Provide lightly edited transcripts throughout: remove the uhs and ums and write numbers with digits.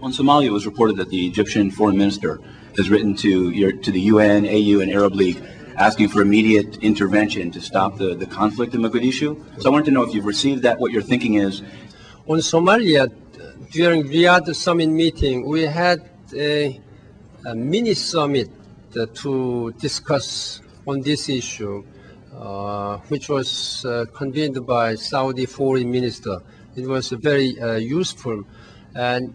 On Somalia, it was reported that the Egyptian foreign minister has written to the UN, AU, and Arab League asking for immediate intervention to stop the conflict in Mogadishu. So I wanted to know if you've received that, what your thinking is. On Somalia, during Riyadh summit meeting, we had a mini summit to discuss on this issue, which was convened by Saudi foreign minister. It was very useful, and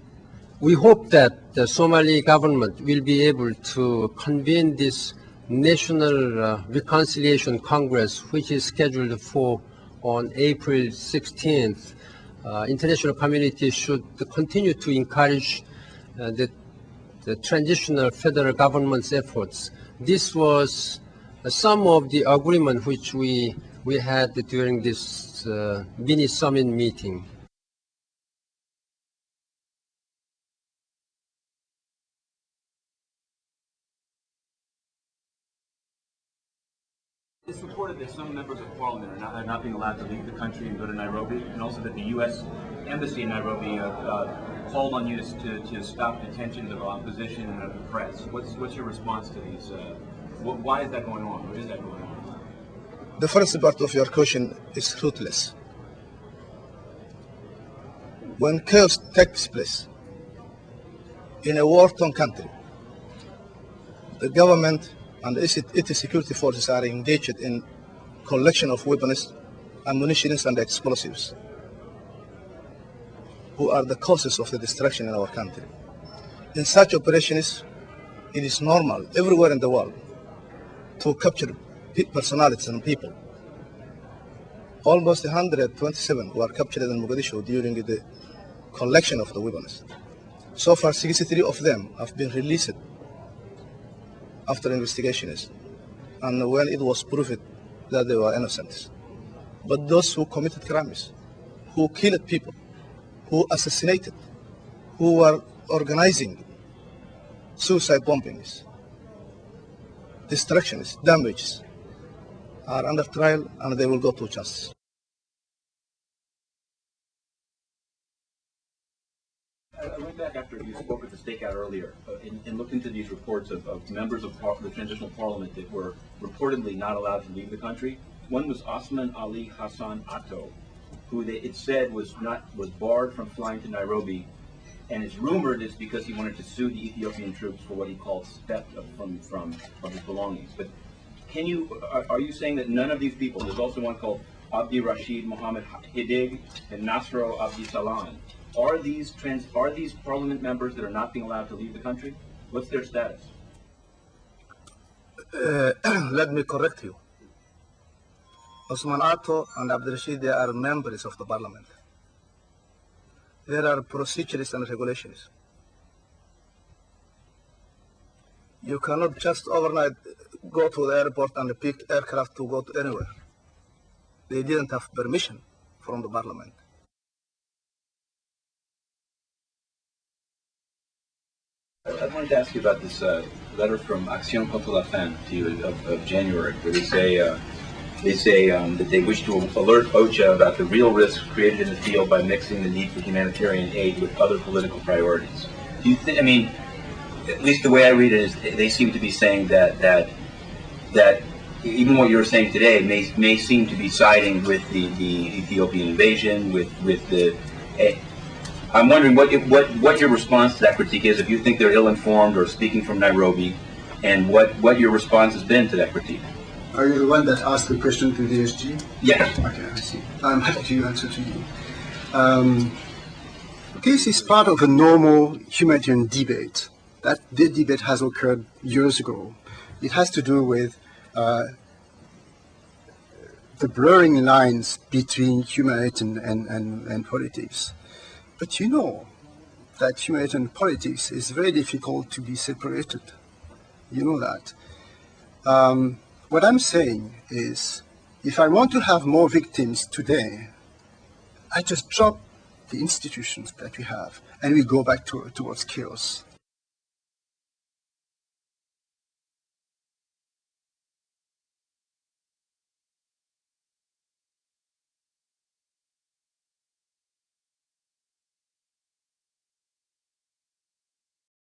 we hope that the Somali government will be able to convene this National Reconciliation Congress, which is scheduled for on April 16th. International community should continue to encourage the transitional federal government's efforts. This was some of the agreement which we had during this mini summit meeting. It's reported that some members of parliament are not being allowed to leave the country and go to Nairobi, and also that the U.S. Embassy in Nairobi called on you to stop detentions of opposition and of the press. What's your response to these? Why is that going on? What is that going on? The first part of your question is ruthless. When chaos takes place in a war-torn country, the government and its security forces are engaged in collection of weapons, ammunition, and explosives, who are the causes of the destruction in our country. In such operations, it is normal everywhere in the world to capture personalities and people. Almost 127 were captured in Mogadishu during the collection of the weapons. So far, 63 of them have been released after investigations, and when it was proved that they were innocent. But those who committed crimes, who killed people, who assassinated, who were organizing suicide bombings, destructions, damages, are under trial and they will go to justice. I went back after you spoke at the stakeout earlier and looked into these reports of members of the Transitional Parliament that were reportedly not allowed to leave the country. One was Osman Ali Hassan Atto, who it said was barred from flying to Nairobi, and it's rumored it's because he wanted to sue the Ethiopian troops for what he called theft from his belongings. But are you saying that none of these people? There's also one called Abdi Rashid Mohammed Hidig and Nasro Abdi Salam. Are these parliament members that are not being allowed to leave the country? What's their status? Let me correct you. Osman Atto and Abdi Rashid, they are members of the parliament. There are procedures and regulations. You cannot just overnight go to the airport and pick aircraft to go to anywhere. They didn't have permission from the parliament. I wanted to ask you about this letter from Action contre la Faim to you of January, where they say that they wish to alert OCHA about the real risks created in the field by mixing the need for humanitarian aid with other political priorities. Do you think? I mean, at least the way I read it is, they seem to be saying that even what you're saying today may seem to be siding with the Ethiopian invasion, with the. I'm wondering what your response to that critique is, if you think they're ill-informed or speaking from Nairobi, and what your response has been to that critique. Are you the one that asked the question to the SG? Yes. Okay, I see. I'm happy to answer to you. This is part of a normal humanitarian debate. The debate has occurred years ago. It has to do with the blurring lines between humanitarian and politics. But you know that humanitarian politics is very difficult to be separated. You know that. What I'm saying is, if I want to have more victims today, I just drop the institutions that we have and we go back towards chaos.